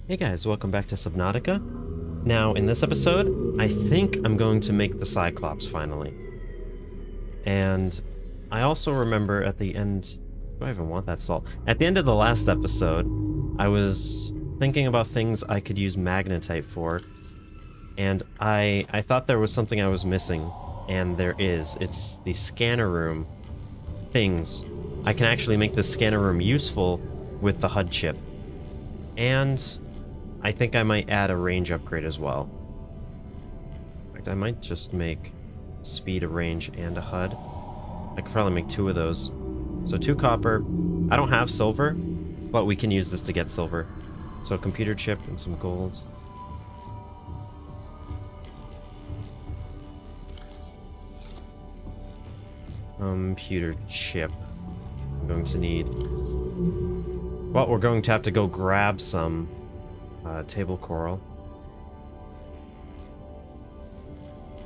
Hey guys, welcome back to Subnautica. Now, in this episode, I think I'm going to make the Cyclops finally. And I also remember at the end... Do I even want that salt? At the end of the last episode, I was thinking about things I could use magnetite for. And I thought there was something I was missing. And there is. It's the scanner room things. I can actually make the scanner room useful with the HUD chip. And I think I might add a range upgrade as well. In fact, I might just make speed, a range, and a HUD. I could probably make 2 of those. So 2 copper. I don't have silver, but we can use this to get silver. So computer chip and some gold. Computer chip. I'm going to need... Well, we're going to have to go grab some table coral.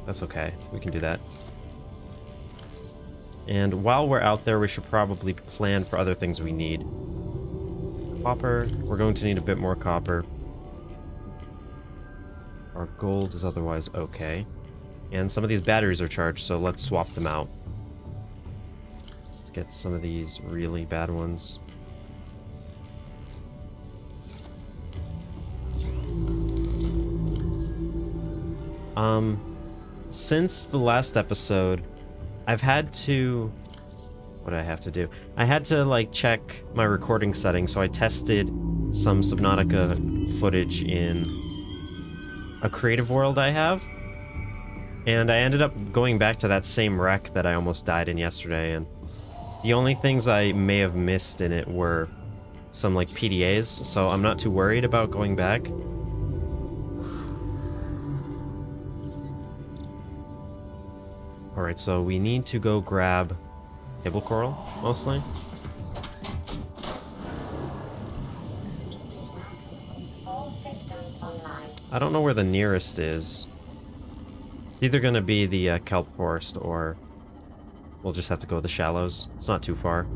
That's okay. We can do that. And while we're out there, we should probably plan for other things we need. Copper. We're going to need a bit more copper. Our gold is otherwise okay. And some of these batteries are charged, so let's swap them out. Let's get some of these really bad ones. Since the last episode, I've had to... What did I have to do? I had to, like, check my recording settings, so I tested some Subnautica footage in a creative world I have. And I ended up going back to that same wreck that I almost died in yesterday, and the only things I may have missed in it were some, like, PDAs, so I'm not too worried about going back. Alright, so we need to go grab table coral, mostly. All systems online. I don't know where the nearest is. It's either going to be the kelp forest, or we'll just have to go to the shallows. It's not too far.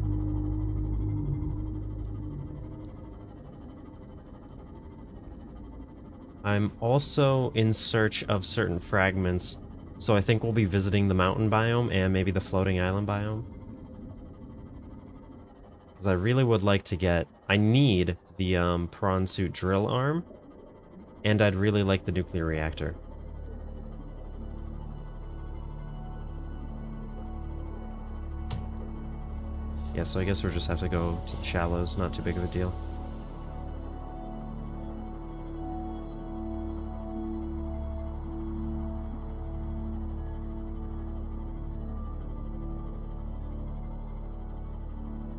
I'm also in search of certain fragments. So I think we'll be visiting the mountain biome and maybe the floating island biome. Because I really would like to get... I need the prawn suit drill arm. And I'd really like the nuclear reactor. Yeah, so I guess we'll just have to go to the shallows. Not too big of a deal.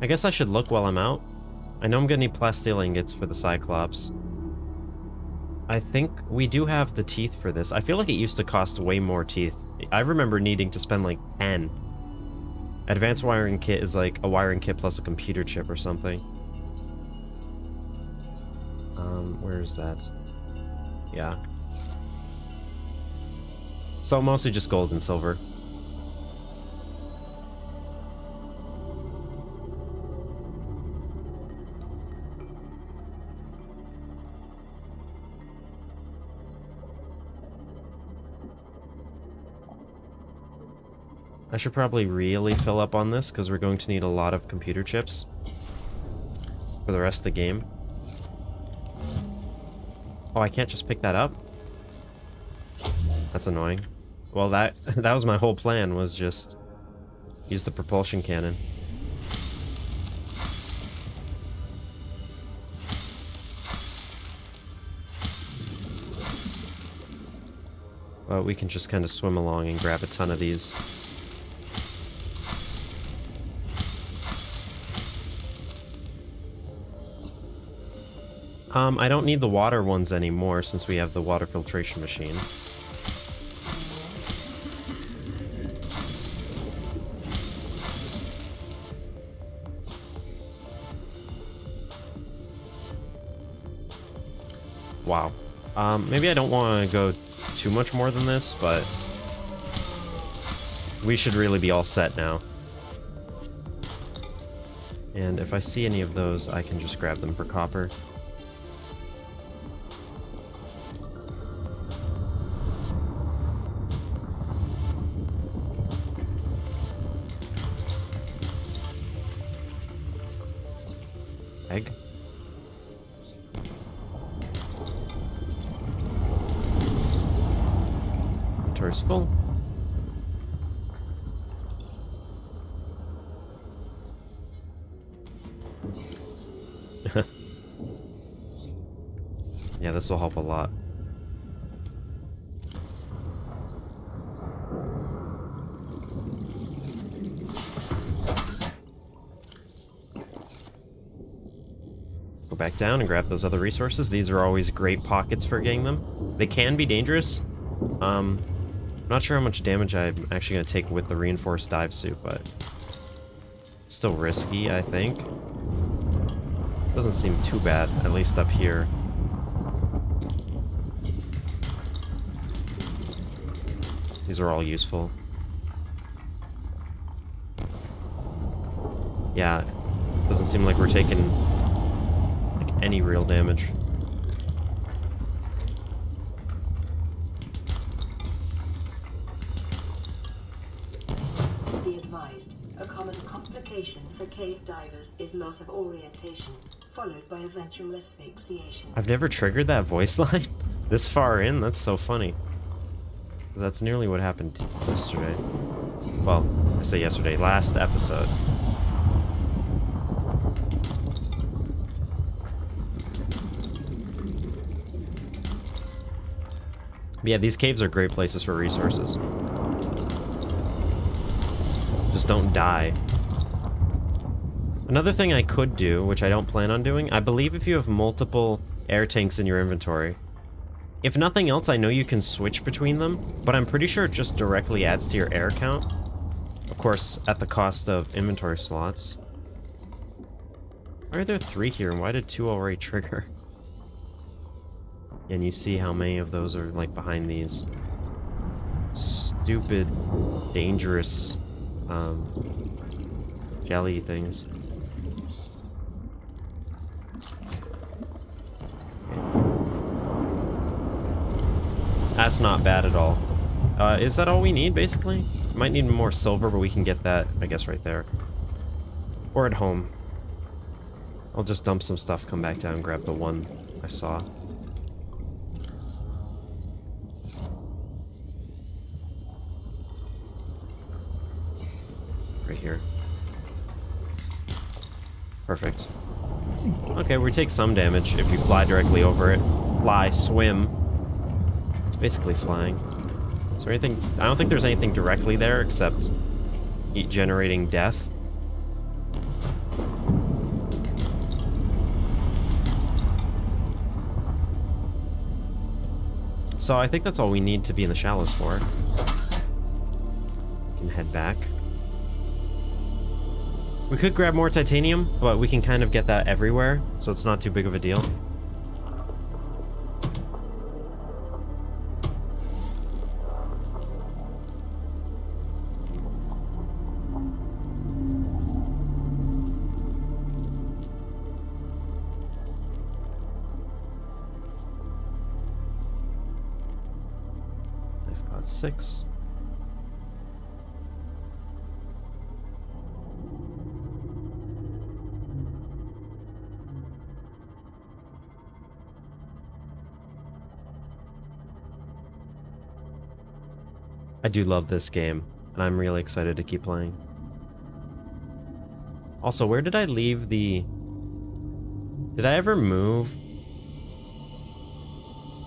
I guess I should look while I'm out. I know I'm gonna need plasteel ingots for the Cyclops. I think we do have the teeth for this. I feel like it used to cost way more teeth. I remember needing to spend like 10. Advanced wiring kit is like a wiring kit plus a computer chip or something. Where is that? Yeah. So mostly just gold and silver. I should probably really fill up on this, because we're going to need a lot of computer chips for the rest of the game. Oh, I can't just pick that up? That's annoying. Well, that was my whole plan, was just use the propulsion cannon. Well, we can just kind of swim along and grab a ton of these. I don't need the water ones anymore since we have the water filtration machine. Wow. Maybe I don't want to go too much more than this, but we should really be all set now. And if I see any of those, I can just grab them for copper. inventory's full. Yeah, this will help a lot. Go back down and grab those other resources. These are always great pockets for getting them. They can be dangerous. I'm not sure how much damage I'm actually going to take with the reinforced dive suit, but it's still risky, I think. Doesn't seem too bad, at least up here. These are all useful. Yeah, doesn't seem like we're taking like any real damage. Be advised, a common complication for cave divers is loss of orientation, followed by eventual asphyxiation. I've never triggered that voice line this far in. That's so funny. 'Cause that's nearly what happened yesterday. Well, I say yesterday, last episode. But yeah, these caves are great places for resources. Just don't die. Another thing I could do, which I don't plan on doing, I believe if you have multiple air tanks in your inventory, if nothing else, I know you can switch between them, but I'm pretty sure it just directly adds to your air count. Of course, at the cost of inventory slots. Why are there 3 here, and why did 2 already trigger? And you see how many of those are, like, behind these stupid, dangerous, jelly things. That's not bad at all. Is that all we need, basically? Might need more silver, but we can get that, I guess, right there. Or at home. I'll just dump some stuff, come back down, and grab the one I saw. Right here. Perfect. Okay, we take some damage if you fly directly over it. Fly, swim. It's basically flying. Is there anything? I don't think there's anything directly there except heat generating death. So I think that's all we need to be in the shallows for. We can head back. We could grab more titanium, but we can kind of get that everywhere, so it's not too big of a deal. I've got 6. I do love this game, and I'm really excited to keep playing. Also, where did I leave the... Did I ever move?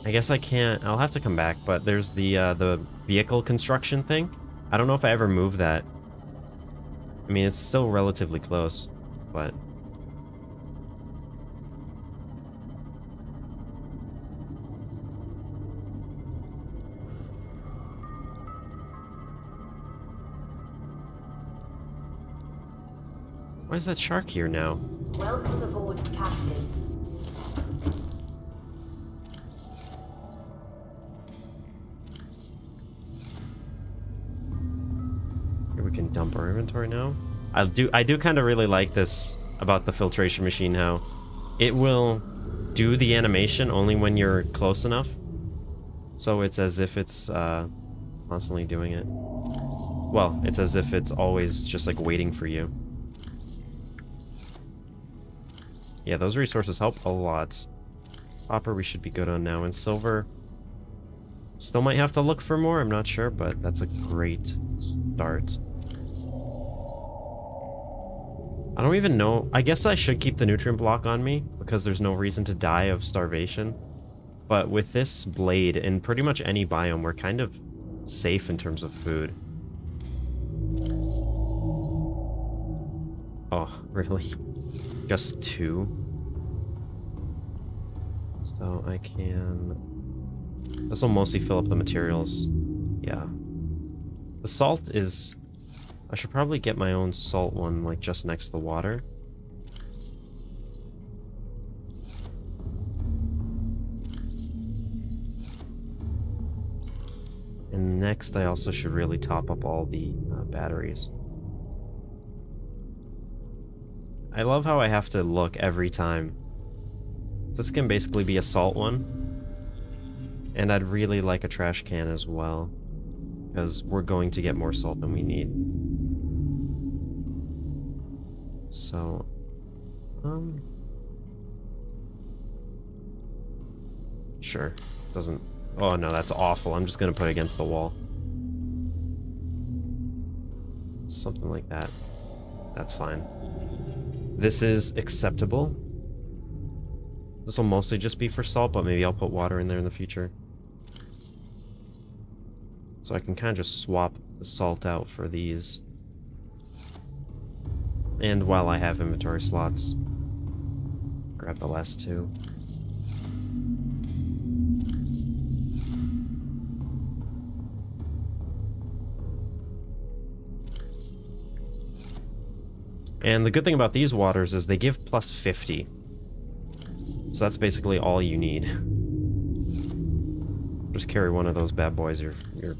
I guess I can't... I'll have to come back, but there's the vehicle construction thing. I don't know if I ever moved that. I mean, it's still relatively close, but... Why is that shark here now? Welcome aboard, Captain. Here we can dump our inventory now. I do kind of really like this about the filtration machine, how it will do the animation only when you're close enough. So it's as if it's constantly doing it. Well, it's as if it's always just like waiting for you. Yeah, those resources help a lot. Copper we should be good on now, and silver... Still might have to look for more, I'm not sure, but that's a great start. I don't even know. I guess I should keep the nutrient block on me because there's no reason to die of starvation. But with this blade, in pretty much any biome, we're kind of safe in terms of food. Oh, really? Just 2? So I can... This will mostly fill up the materials. Yeah. The salt is... I should probably get my own salt one, like, just next to the water. And next, I also should really top up all the batteries. I love how I have to look every time. So this can basically be a salt one. And I'd really like a trash can as well, because we're going to get more salt than we need. So, sure. Doesn't... Oh no, that's awful. I'm just gonna put it against the wall. Something like that. That's fine. This is acceptable. This will mostly just be for salt, but maybe I'll put water in there in the future. So I can kind of just swap the salt out for these. And while I have inventory slots, grab the last 2. And the good thing about these waters is they give plus 50. So that's basically all you need. Just carry one of those bad boys, you're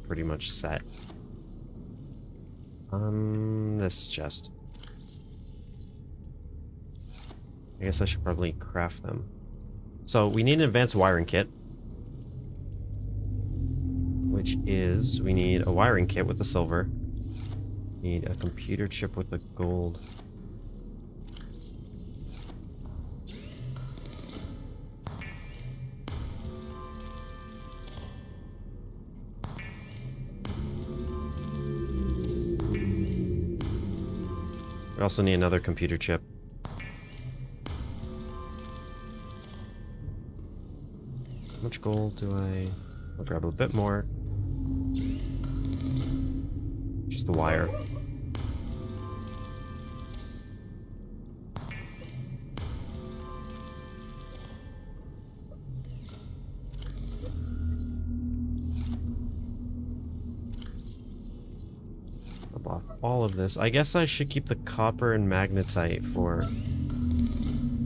pretty much set. This chest. I guess I should probably craft them. So we need an advanced wiring kit. Which is, we need a wiring kit with the silver. Need a computer chip with the gold. We also need another computer chip. How much gold do I... I'll grab a bit more. Just the wire. Off all of this. I guess I should keep the copper and magnetite for... I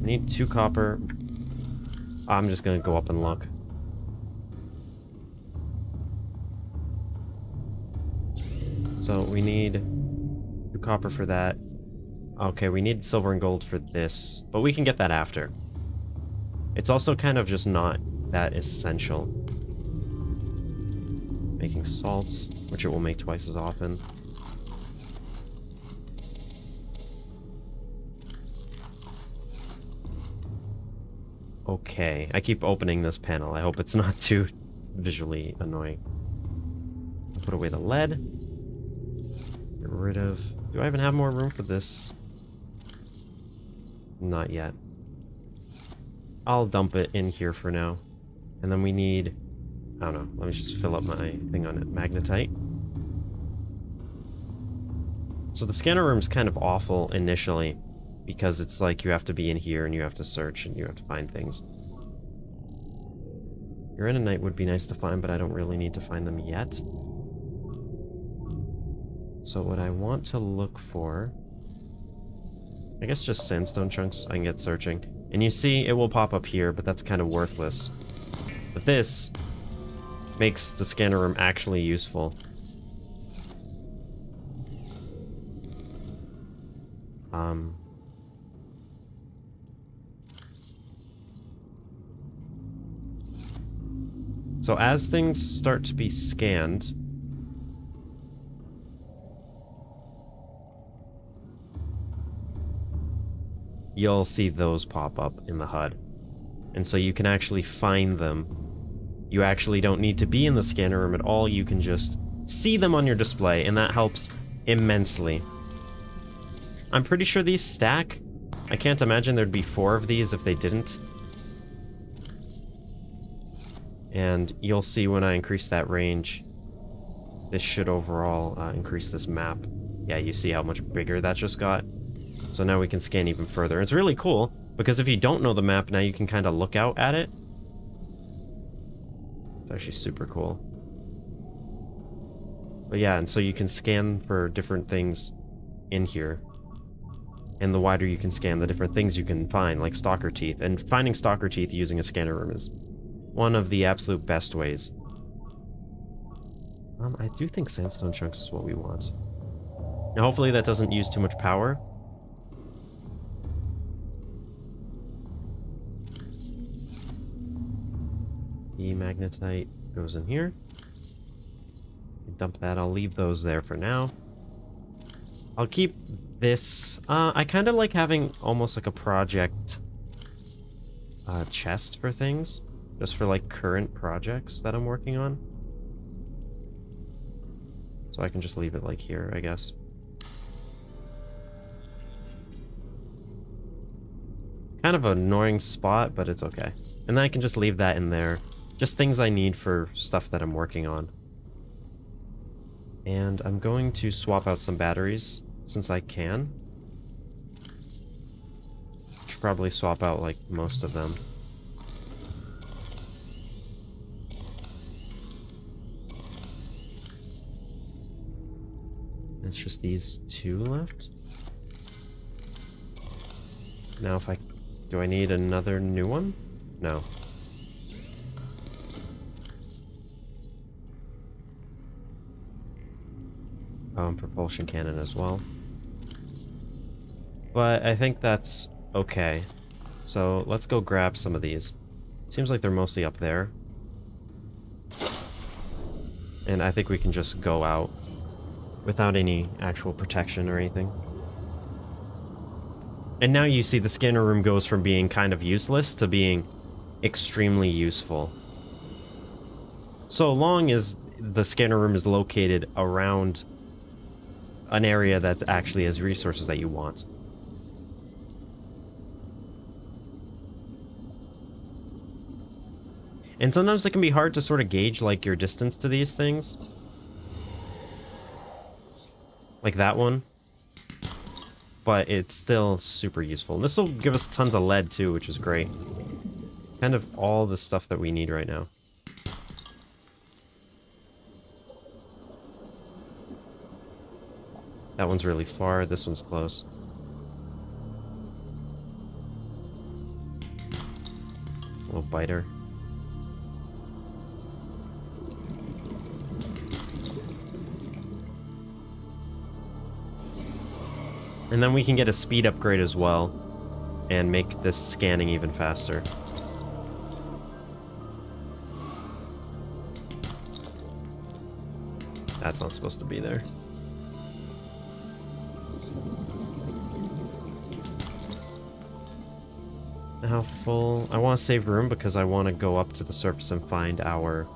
need 2 copper. I'm just gonna go up and look. So we need 2 copper for that. Okay, we need silver and gold for this, but we can get that after. It's also kind of just not that essential. Making salt, which it will make twice as often. Okay, I keep opening this panel. I hope it's not too visually annoying. I'll put away the lead. Get rid of... Do I even have more room for this? Not yet. I'll dump it in here for now. And then we need... I don't know. Let me just fill up my thing on it. Magnetite. So the scanner room's kind of awful initially, because it's like you have to be in here and you have to search and you have to find things. Uranite would be nice to find, but I don't really need to find them yet. So what I want to look for... I guess just sandstone chunks. I can get searching. And you see, it will pop up here, but that's kind of worthless. But this makes the scanner room actually useful. So as things start to be scanned, you'll see those pop up in the HUD. And so you can actually find them You actually don't need to be in the scanner room at all. You can just see them on your display, and that helps immensely. I'm pretty sure these stack. I can't imagine there'd be 4 of these if they didn't. And you'll see when I increase that range, this should overall increase this map. Yeah, you see how much bigger that just got? So now we can scan even further. It's really cool, because if you don't know the map, now you can kind of look out at it. It's actually super cool. But yeah, and so you can scan for different things in here. And the wider you can scan, the different things you can find, like stalker teeth. And finding stalker teeth using a scanner room is one of the absolute best ways. I do think sandstone chunks is what we want. Now, hopefully that doesn't use too much power. The magnetite goes in here. Dump that. I'll leave those there for now. I'll keep this. I kind of like having almost like a project chest for things. Just for like current projects that I'm working on. So I can just leave it like here, I guess. Kind of an annoying spot, but it's okay. And then I can just leave that in there. Just things I need for stuff that I'm working on. And I'm going to swap out some batteries, since I can. Should probably swap out, like, most of them. It's just these 2 left. Now if I... Do I need another new one? No. Propulsion cannon as well. But I think that's okay. So let's go grab some of these. Seems like they're mostly up there. And I think we can just go out without any actual protection or anything. And now you see the scanner room goes from being kind of useless to being extremely useful. So long as the scanner room is located around an area that actually has resources that you want. And sometimes it can be hard to sort of gauge like your distance to these things. Like that one. But it's still super useful. And this will give us tons of lead too, which is great. Kind of all the stuff that we need right now. That one's really far, this one's close. Little biter. And then we can get a speed upgrade as well, and make this scanning even faster. That's not supposed to be there. How full? I want to save room because I want to go up to the surface and find our...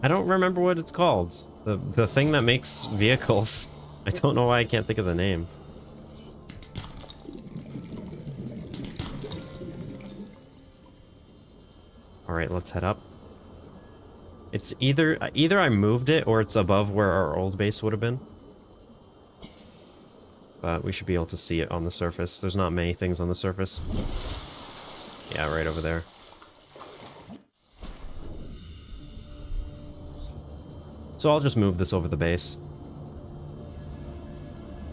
I don't remember what it's called. The thing that makes vehicles. I don't know why I can't think of the name. Alright, let's head up. It's either I moved it or it's above where our old base would have been. But we should be able to see it on the surface. There's not many things on the surface. Yeah, right over there. So I'll just move this over the base.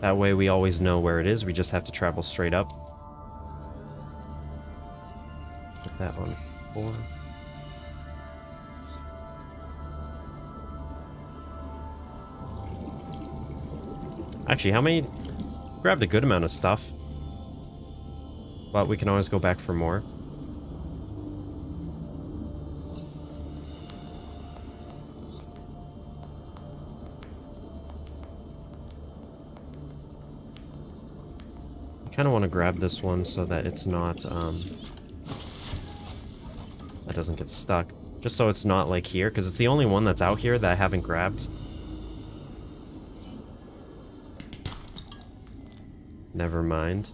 That way we always know where it is. We just have to travel straight up. Put that on 4. Actually, how many... Grabbed a good amount of stuff. But we can always go back for more. I kind of want to grab this one so that it's not it doesn't get stuck. Just so it's not like here, because it's the only one that's out here that I haven't grabbed. Never mind.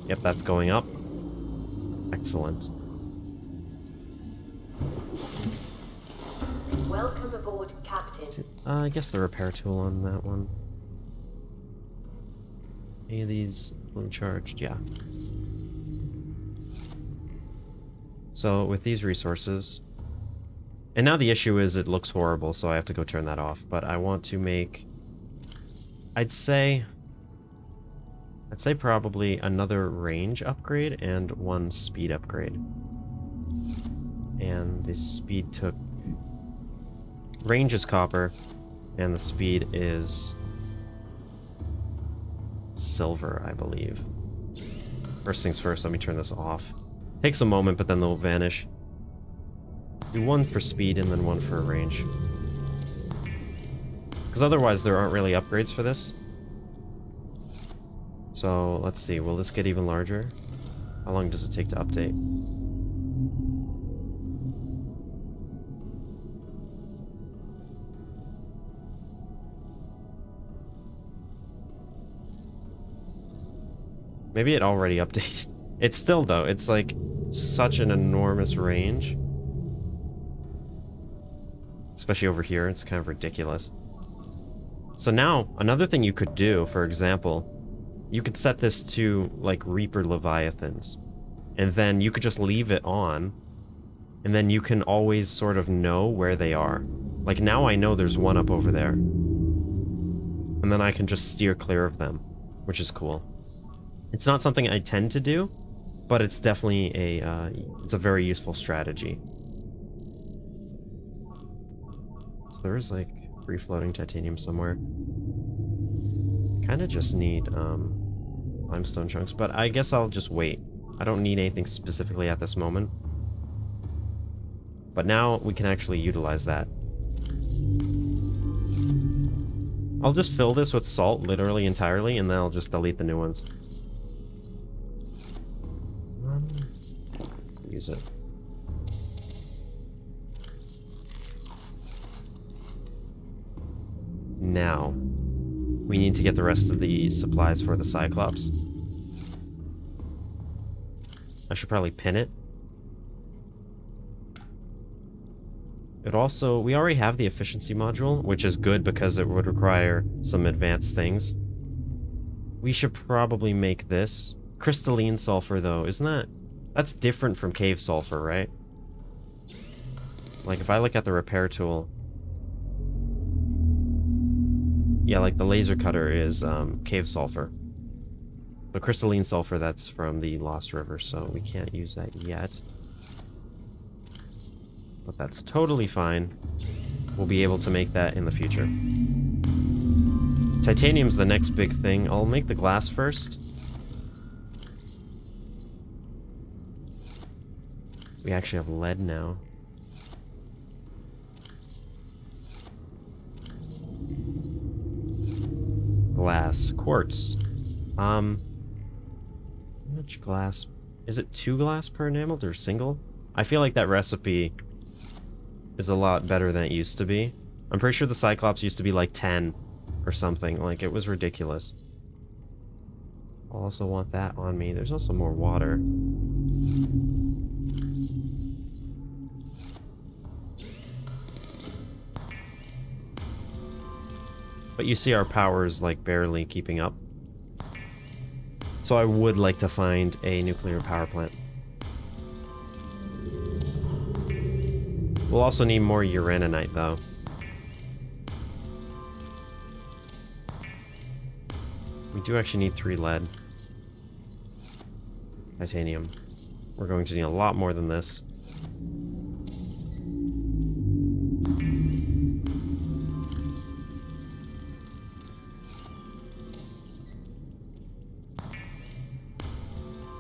Yep, that's going up. Excellent. Welcome aboard, Captain. I guess the repair tool on that one. Any of these fully charged? Yeah. So with these resources, and now the issue is it looks horrible, so I have to go turn that off. But I want to make, I'd say probably another range upgrade and one speed upgrade. And the speed took, range is copper, and the speed is silver, I believe. First things first, let me turn this off. Takes a moment, but then they'll vanish. Do one for speed and then one for range. Because otherwise there aren't really upgrades for this. So, let's see, will this get even larger? How long does it take to update? Maybe it already updated. It's still, though, it's like such an enormous range. Especially over here, it's kind of ridiculous. So now, another thing you could do, for example, you could set this to, like, Reaper Leviathans. And then you could just leave it on, and then you can always sort of know where they are. Like, now I know there's one up over there. And then I can just steer clear of them, which is cool. It's not something I tend to do, but it's definitely it's a very useful strategy. So there's like free-floating titanium somewhere. Kind of just need limestone chunks, but I guess I'll just wait. I don't need anything specifically at this moment. But now we can actually utilize that. I'll just fill this with salt, literally entirely, and then I'll just delete the new ones. Use it. Now, we need to get the rest of the supplies for the Cyclops. I should probably pin it. It also, we already have the efficiency module, which is good because it would require some advanced things. We should probably make this. Crystalline sulfur, though, isn't that... That's different from cave sulfur, right? Like, if I look at the repair tool... Yeah, like the laser cutter is cave sulfur. The crystalline sulfur, that's from the Lost River, so we can't use that yet. But that's totally fine. We'll be able to make that in the future. Titanium's the next big thing. I'll make the glass first. We actually have lead now. Glass. Quartz. How much glass? Is it 2 glass per enameled or single? I feel like that recipe is a lot better than it used to be. I'm pretty sure the Cyclops used to be like 10 or something. Like, it was ridiculous. I also want that on me. There's also more water. But you see our power is like barely keeping up. So I would like to find a nuclear power plant. We'll also need more uraninite though. We do actually need 3 lead. Titanium. We're going to need a lot more than this.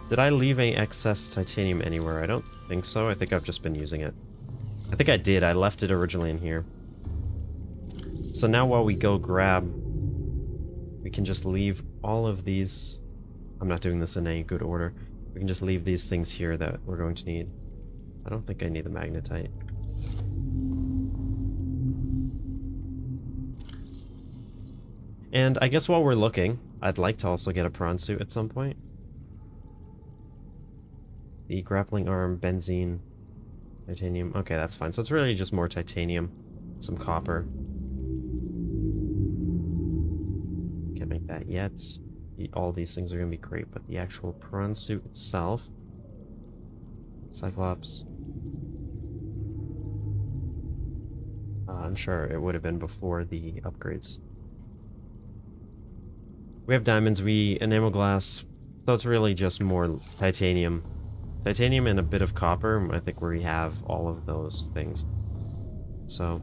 Did I leave any excess titanium anywhere? I don't think so. I think I've just been using it. I think I did. I left it originally in here. So now while we go grab, we can just leave all of these I'm not doing this in any good order. We can just leave these things here that we're going to need. I don't think I need the magnetite. And I guess while we're looking, I'd like to also get a prawn suit at some point. The grappling arm, benzene, titanium. Okay, that's fine. So it's really just more titanium, some copper. Can't make that yet. All these things are going to be great, but the actual prawn suit itself... Cyclops... I'm sure it would have been before the upgrades. We have diamonds, we enamel glass, so it's really just more titanium. Titanium and a bit of copper, I think we have all of those things. So,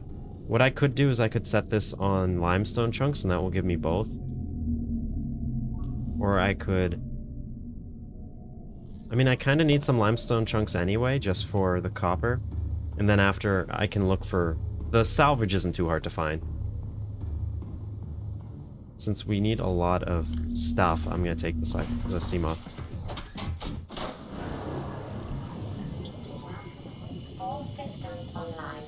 what I could do is I could set this on limestone chunks, and that will give me both. Or I could... I mean, I kind of need some limestone chunks anyway, just for the copper. And then after, I can look for... The salvage isn't too hard to find. Since we need a lot of stuff, I'm going to take the sea moth. All systems online.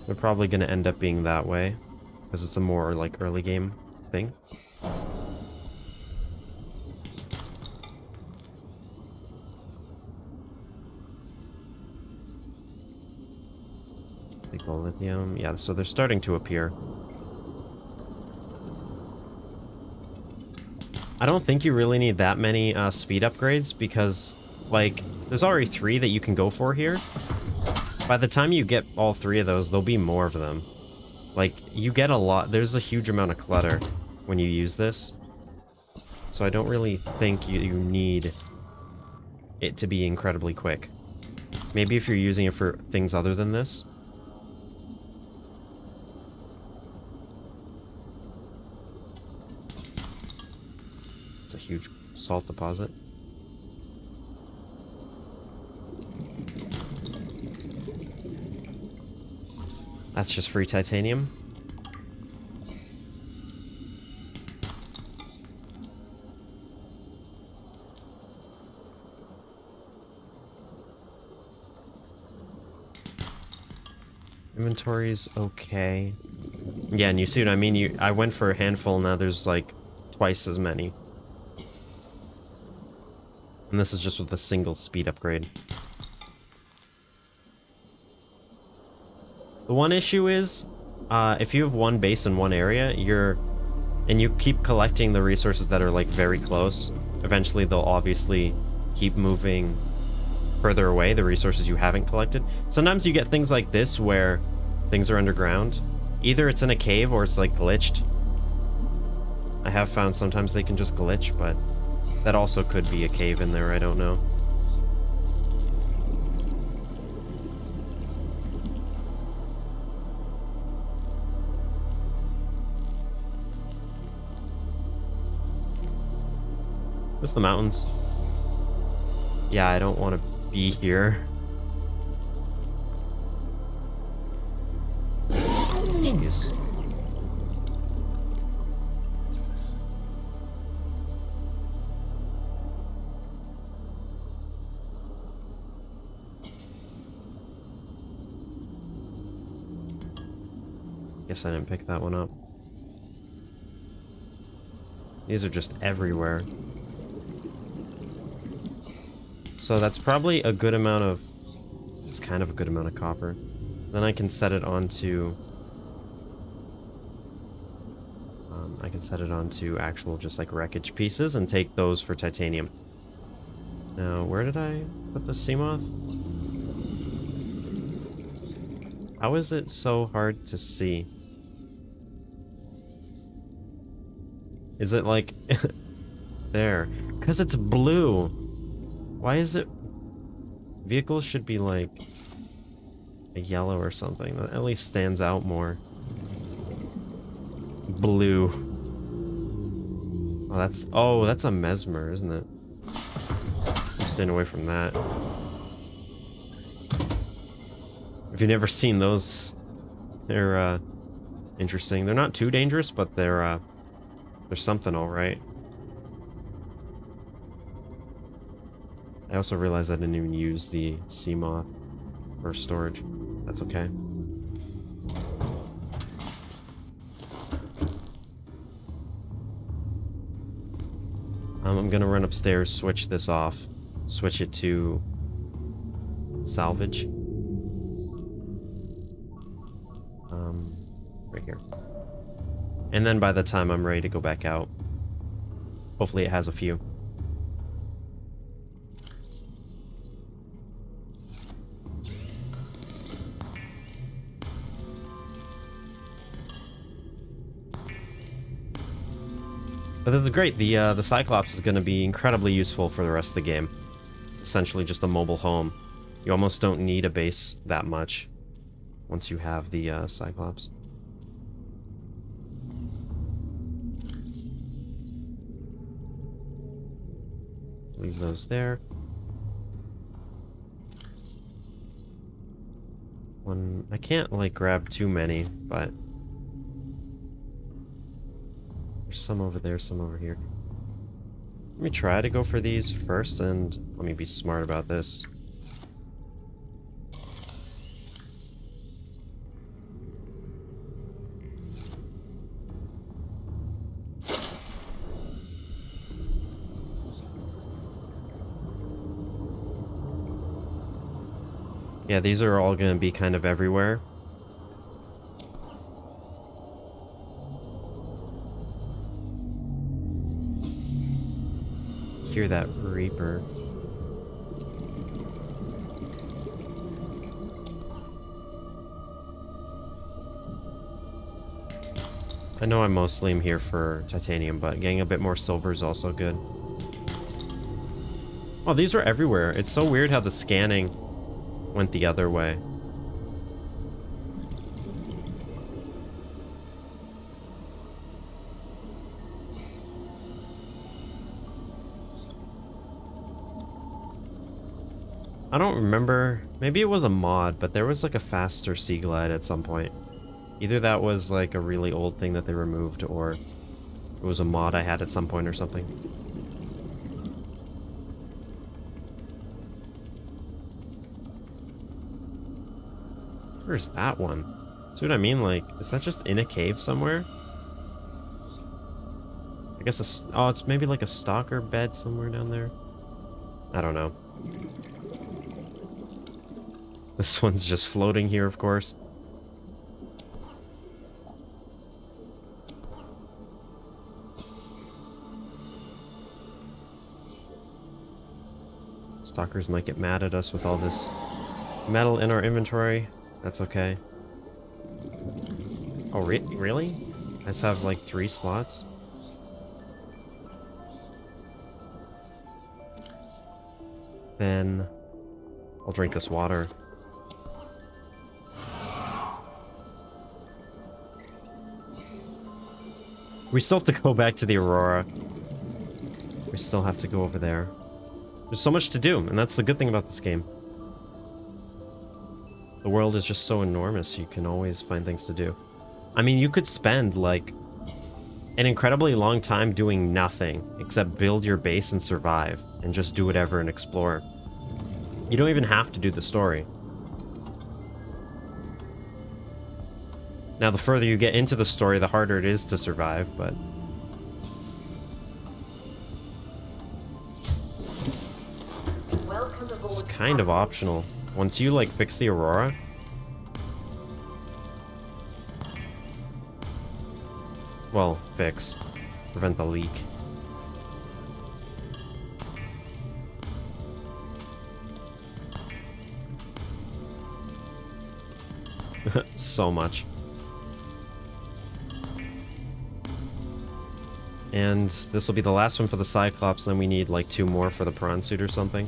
They're probably going to end up being that way, because it's a more, like, early game thing. Take the lithium. Yeah, so they're starting to appear. I don't think you really need that many speed upgrades because, like, there's already 3 that you can go for here. By the time you get all 3 of those, there'll be more of them. Like, you get a lot. There's a huge amount of clutter when you use this. So I don't really think you need it to be incredibly quick. Maybe if you're using it for things other than this. It's a huge salt deposit. That's just free titanium. Inventory's okay. Yeah, and you see what I mean? I went for a handful, now there's like twice as many. And this is just with a single speed upgrade. The one issue is, if you have one base in one area, and you keep collecting the resources that are like very close, eventually they'll obviously keep moving further away, the resources you haven't collected. Sometimes you get things like this where things are underground. Either it's in a cave or it's like glitched. I have found sometimes they can just glitch, but that also could be a cave in there, I don't know. This the mountains. Yeah, I don't want to be here. Jeez. Guess I didn't pick that one up. These are just everywhere. So that's probably a good amount of... It's kind of a good amount of copper. Then I can set it onto... I can set it onto actual just like wreckage pieces and take those for titanium. Now, where did I put the sea moth? How is it so hard to see? Is it like... there. Because it's blue. Why is it... Vehicles should be like... a yellow or something. That at least stands out more. Blue. Oh, that's... Oh, that's a mesmer, isn't it? I'm staying away from that. If you've never seen those, they're, interesting. They're not too dangerous, but they're something alright. I also realized I didn't even use the sea moth for storage. That's okay. I'm gonna run upstairs, switch this off, switch it to salvage. Right here. And then by the time I'm ready to go back out, hopefully it has a few. But this is great. The Cyclops is going to be incredibly useful for the rest of the game. It's essentially just a mobile home. You almost don't need a base that much once you have the Cyclops. Leave those there. One, I can't like grab too many, but there's some over there, some over here. Let me try to go for these first, and let me be smart about this. Yeah, these are all going to be kind of everywhere. Hear that Reaper. I know I mostly am here for titanium, but getting a bit more silver is also good. Oh, these are everywhere. It's so weird how the scanning went the other way. I don't remember. Maybe it was a mod, but there was like a faster sea glide at some point. Either that was like a really old thing that they removed, or it was a mod I had at some point or something. Where's that one? See what I mean? Like, is that just in a cave somewhere? I guess oh, it's maybe like a stalker bed somewhere down there. I don't know. This one's just floating here, of course. Stalkers might get mad at us with all this metal in our inventory. That's okay. Oh, really? I just have like 3 slots? Then I'll drink this water. We still have to go back to the Aurora. We still have to go over there. There's so much to do, and that's the good thing about this game. The world is just so enormous, you can always find things to do. I mean, you could spend, like, an incredibly long time doing nothing except build your base and survive, and just do whatever and explore. You don't even have to do the story. Now, the further you get into the story, the harder it is to survive, but... it's kind of optional. Once you, like, fix the Aurora... well, fix. Prevent the leak. So much. And this will be the last one for the Cyclops, then we need like 2 more for the prawn suit or something.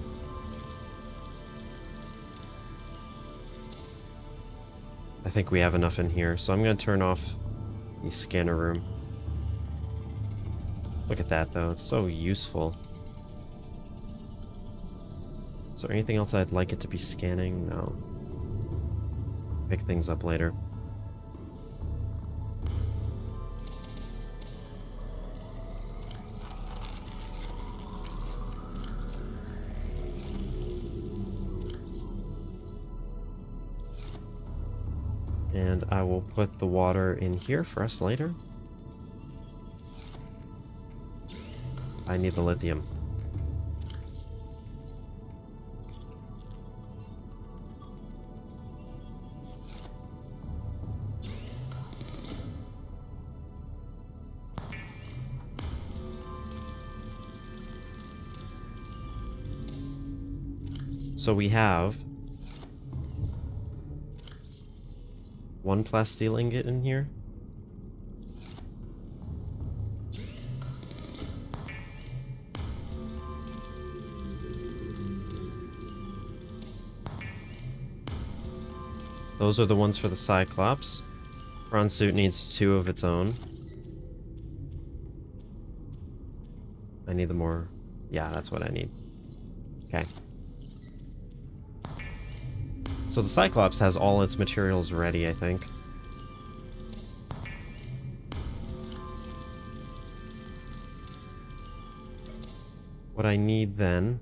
I think we have enough in here, so I'm going to turn off the scanner room. Look at that though, it's so useful. Is there anything else I'd like it to be scanning? No. Pick things up later. And I will put the water in here for us later. I need the lithium. So we have one plasteel ingot in here. Those are the ones for the Cyclops. Prawn suit needs 2 of its own. I need the more... Yeah, that's what I need. Okay. So the Cyclops has all its materials ready, I think. What I need then...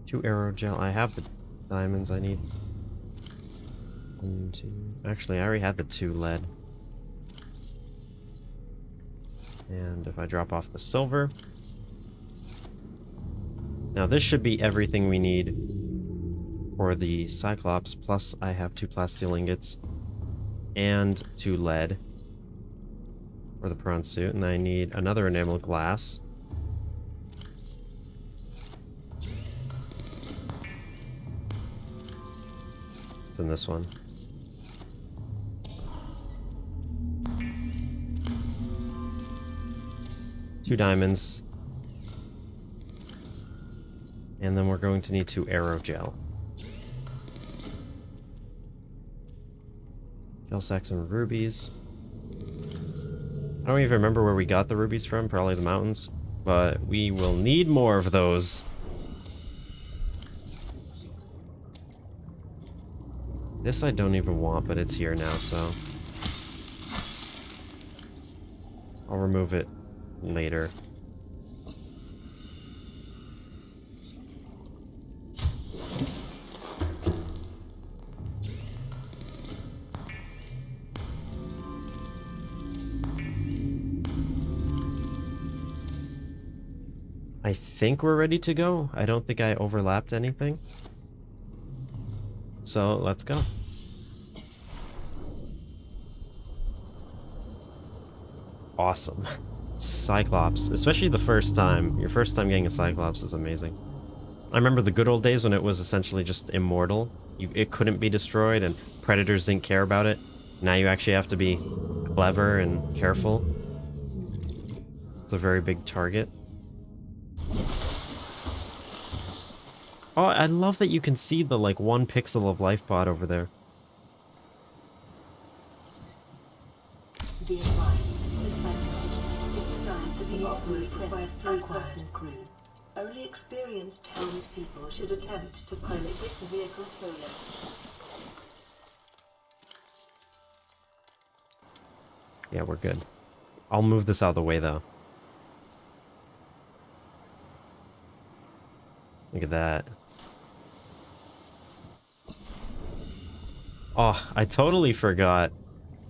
2 aerogel. I have the diamonds I need. 1, 2... Actually, I already had the 2 lead. And if I drop off the silver... Now this should be everything we need for the Cyclops, plus I have 2 plasteel ingots and 2 lead for the prawn suit, and I need another enamel glass. It's in this one. Two diamonds. And then we're going to need 2 aerogel. Gel sacks and rubies. I don't even remember where we got the rubies from, probably the mountains. But we will need more of those. This I don't even want, but it's here now, so... I'll remove it later. I think we're ready to go. I don't think I overlapped anything. So, let's go. Awesome. Cyclops. Especially the first time. Your first time getting a Cyclops is amazing. I remember the good old days when it was essentially just immortal. It couldn't be destroyed and predators didn't care about it. Now you actually have to be clever and careful. It's a very big target. Oh, I love that you can see the, like, 1 pixel of life pod over there. Be advised, the Cyclops is designed to be operated by a 3-person crew. Only experienced townspeople should attempt to pilot this vehicle solo. Yeah, we're good. I'll move this out of the way, though. Look at that. Oh, I totally forgot,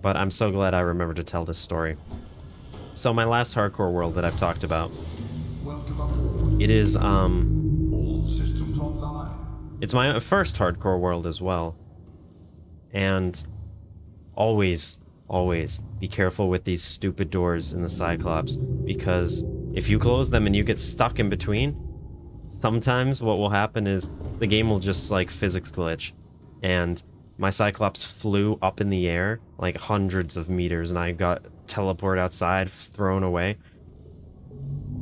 but I'm so glad I remembered to tell this story. So my last hardcore world that I've talked about, it is, All systems online. it's my first hardcore world as well. And always, always be careful with these stupid doors in the Cyclops, because if you close them and you get stuck in between, sometimes what will happen is the game will just, like, physics glitch. And my Cyclops flew up in the air, like, hundreds of meters, and I got teleported outside, thrown away.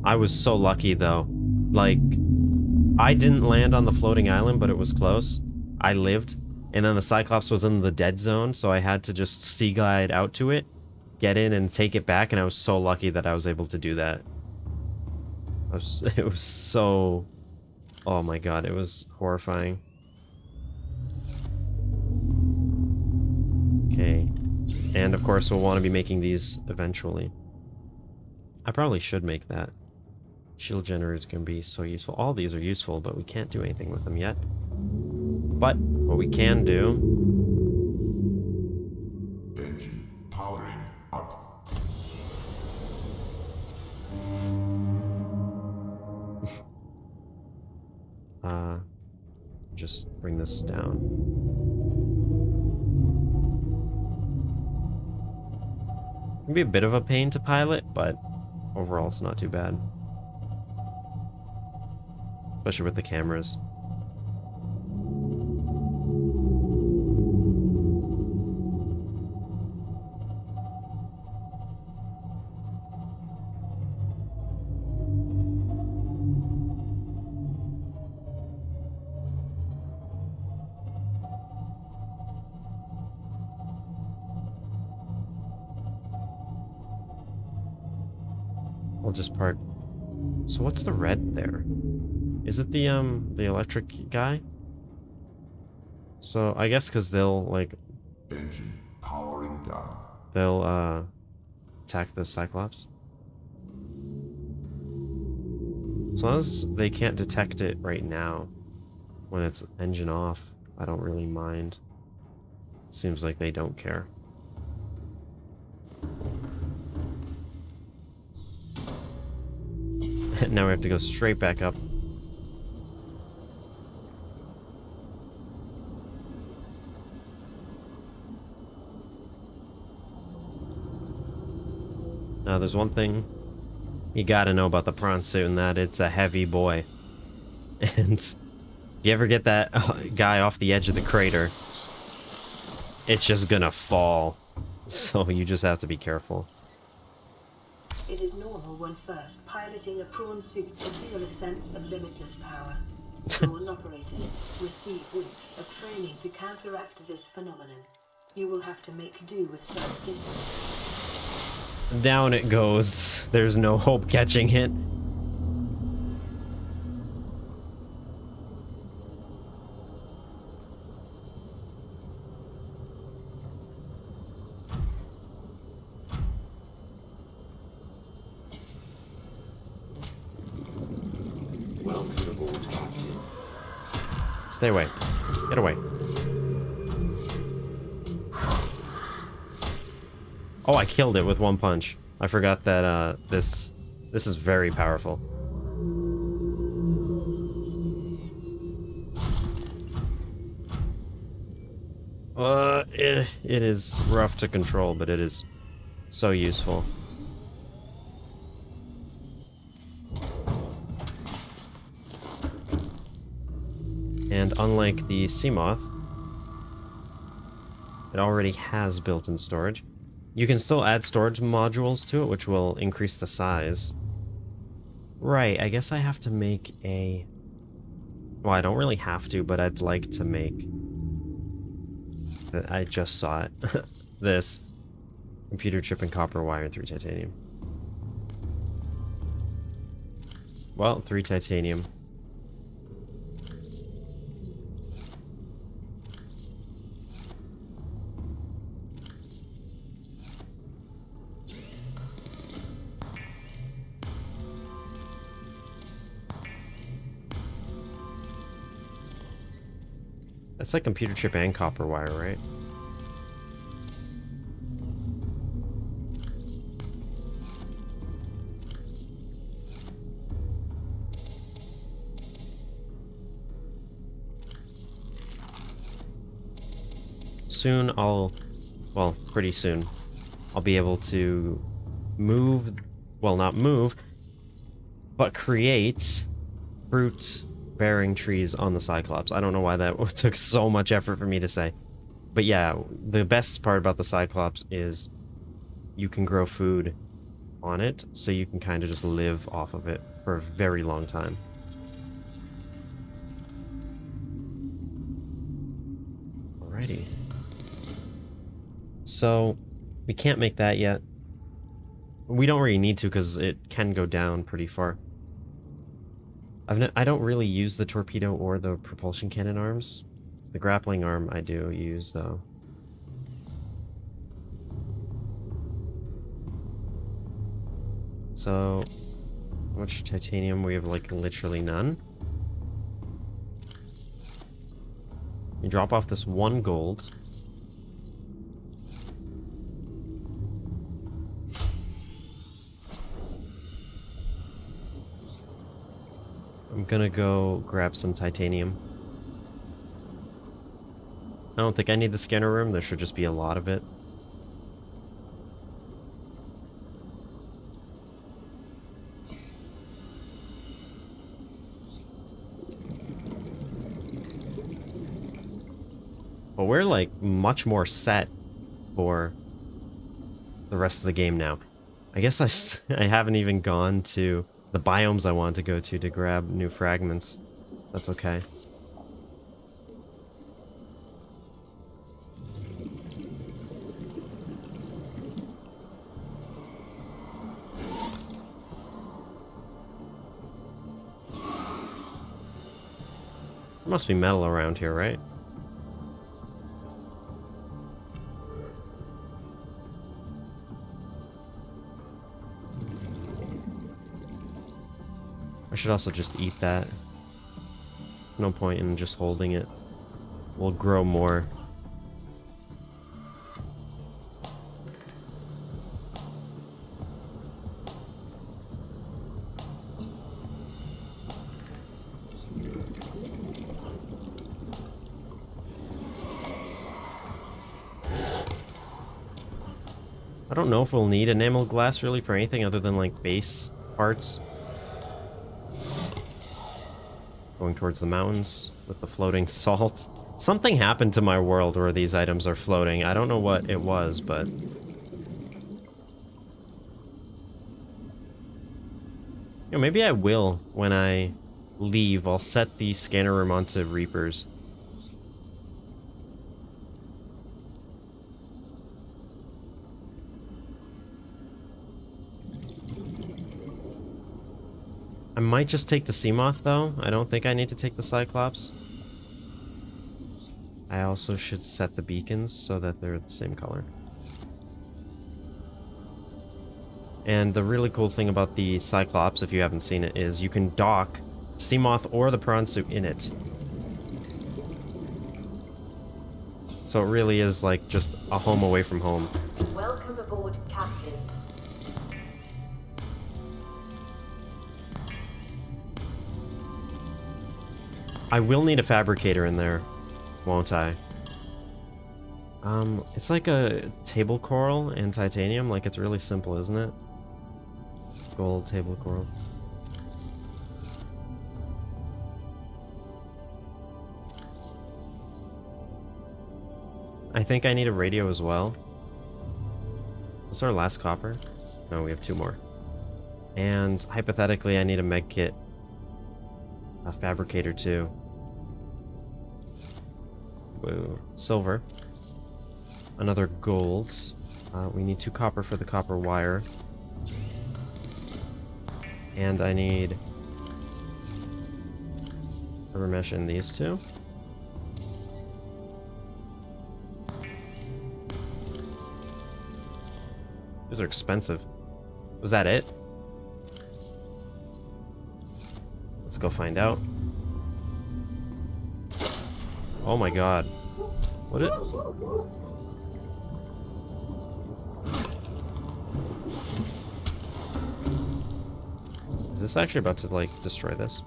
I was so lucky, though. Like, I didn't land on the floating island, but it was close. I lived. And then the Cyclops was in the dead zone, so I had to just sea glide out to it, get in, and take it back, and I was so lucky that I was able to do that. It was so... Oh my god, it was horrifying. Okay. And of course we'll want to be making these eventually. I probably should make that. Shield generators can be so useful. All these are useful, but we can't do anything with them yet. But what we can do just bring this down. It can be a bit of a pain to pilot, but overall it's not too bad. Especially with the cameras. I'll just park. So what's the red there? Is it the electric guy? So I guess because they'll like Engine powering down. they'll attack the Cyclops. As long as they can't detect it right now when it's engine off, I don't really mind. Seems like they don't care. Now we have to go straight back up. Now there's one thing you gotta know about the prawn suit, and that it's a heavy boy. And if you ever get that guy off the edge of the crater, it's just gonna fall. So you just have to be careful. It is normal when first piloting a prawn suit to feel a sense of limitless power. Prawn operators receive weeks of training to counteract this phenomenon. You will have to make do with self-discipline. Down it goes. There's no hope catching it. Welcome aboard, Captain. Stay away. Get away. Oh, I killed it with one punch. I forgot that this is very powerful. It is rough to control, but it is so useful. And unlike the Seamoth, it already has built-in storage. You can still add storage modules to it, which will increase the size. Right, I guess I have to make a... Well, I don't really have to, but I'd like to make... I just saw it. This. Computer chip and copper wired through titanium. Well, 3 titanium. That's like computer chip and copper wire, right? Soon well, pretty soon, I'll be able to move, well, not move, but create fruit-bearing trees on the Cyclops. I don't know why that took so much effort for me to say. But yeah, the best part about the Cyclops is you can grow food on it, so you can kind of just live off of it for a very long time. Alrighty. So, we can't make that yet. We don't really need to because it can go down pretty far. I don't really use the torpedo or the propulsion cannon arms. The grappling arm I do use, though. So, how much titanium? We have, like, literally none. You drop off this 1 gold. I'm gonna go grab some titanium. I don't think I need the scanner room. There should just be a lot of it. But we're like much more set for the rest of the game now. I guess I haven't even gone to the biomes I want to go to grab new fragments. That's okay. There must be metal around here, right? I should also just eat that. No point in just holding it. We'll grow more. I don't know if we'll need enamel glass really for anything other than like base parts. Going towards the mountains with the floating salt. Something happened to my world where these items are floating. I don't know what it was, but... maybe I will when I leave. I'll set the scanner room onto Reapers. I might just take the Seamoth, though. I don't think I need to take the Cyclops. I also should set the beacons so that they're the same color. And the really cool thing about the Cyclops, if you haven't seen it, is you can dock Seamoth or the prawn suit in it. So it really is like just a home away from home. Welcome aboard, Captain. I will need a fabricator in there, won't I? It's like a table coral and titanium. Like, it's really simple, isn't it? Gold table coral. I think I need a radio as well. What's our last copper? No, we have 2 more. And hypothetically, I need a med kit. A fabricator too. Whoa. Silver. Another gold. We need 2 copper for the copper wire. And I need rubber mesh in these 2. These are expensive. Was that it? Let's go find out. Oh my god. What it? Is this actually about to, like, destroy this?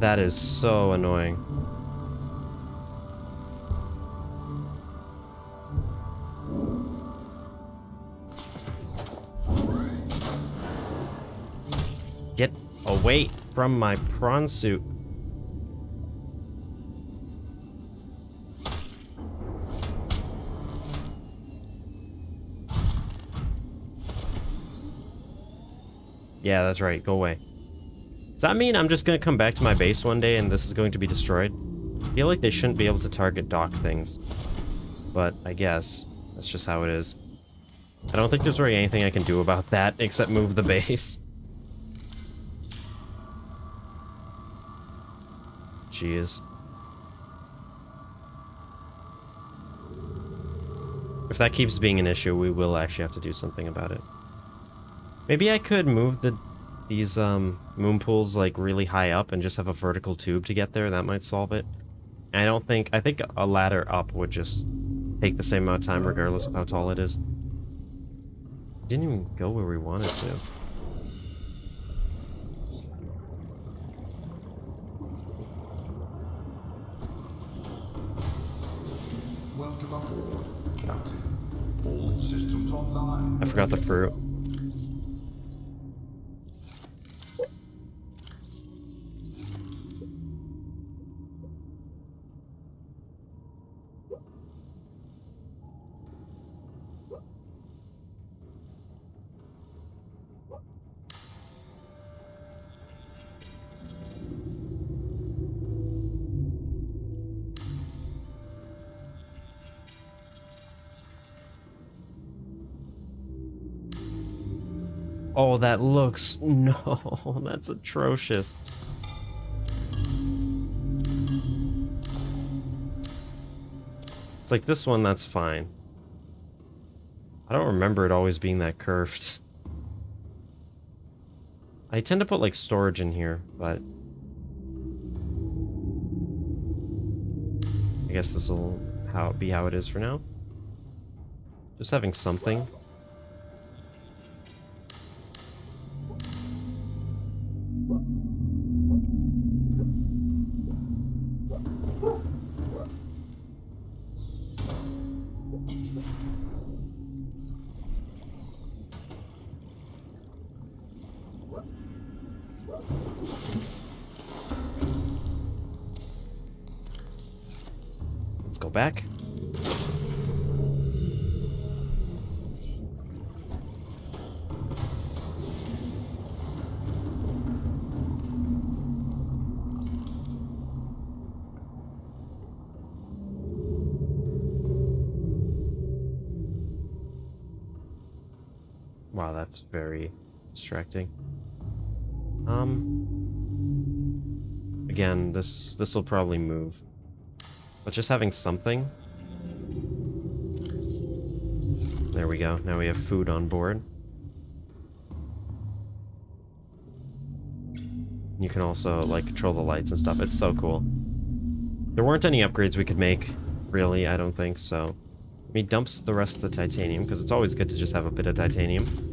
That is so annoying. Get away from my prawn suit. Yeah, that's right. Go away. Does that mean I'm just going to come back to my base one day and this is going to be destroyed? I feel like they shouldn't be able to target dock things. But I guess that's just how it is. I don't think there's really anything I can do about that except move the base. Jeez. If that keeps being an issue, we will actually have to do something about it. Maybe I could move these moon pools like really high up and just have a vertical tube to get there. That might solve it. I think a ladder up would just take the same amount of time regardless of how tall it is. Didn't even go where we wanted to. Welcome aboard, Captain. All systems online. I forgot the fruit. Oh, that looks... No, that's atrocious. It's like this one, that's fine. I don't remember it always being that curved. I tend to put, like, storage in here, but... I guess this will be how it is for now. Just having something. Let's go back. Wow, that's very distracting. Again, this will probably move. But just having something. There we go. Now we have food on board. You can also, like, control the lights and stuff. It's so cool. There weren't any upgrades we could make, really, I don't think, so... Let me dump the rest of the titanium, because it's always good to just have a bit of titanium.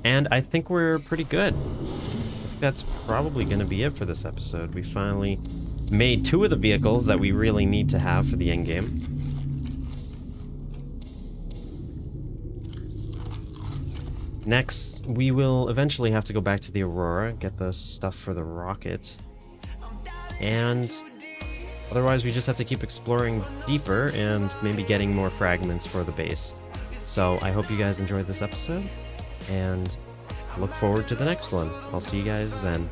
And I think we're pretty good. I think that's probably going to be it for this episode. We finally made 2 of the vehicles that we really need to have for the endgame. Next, we will eventually have to go back to the Aurora, get the stuff for the rocket. And otherwise we just have to keep exploring deeper and maybe getting more fragments for the base. So I hope you guys enjoyed this episode, and look forward to the next one. I'll see you guys then.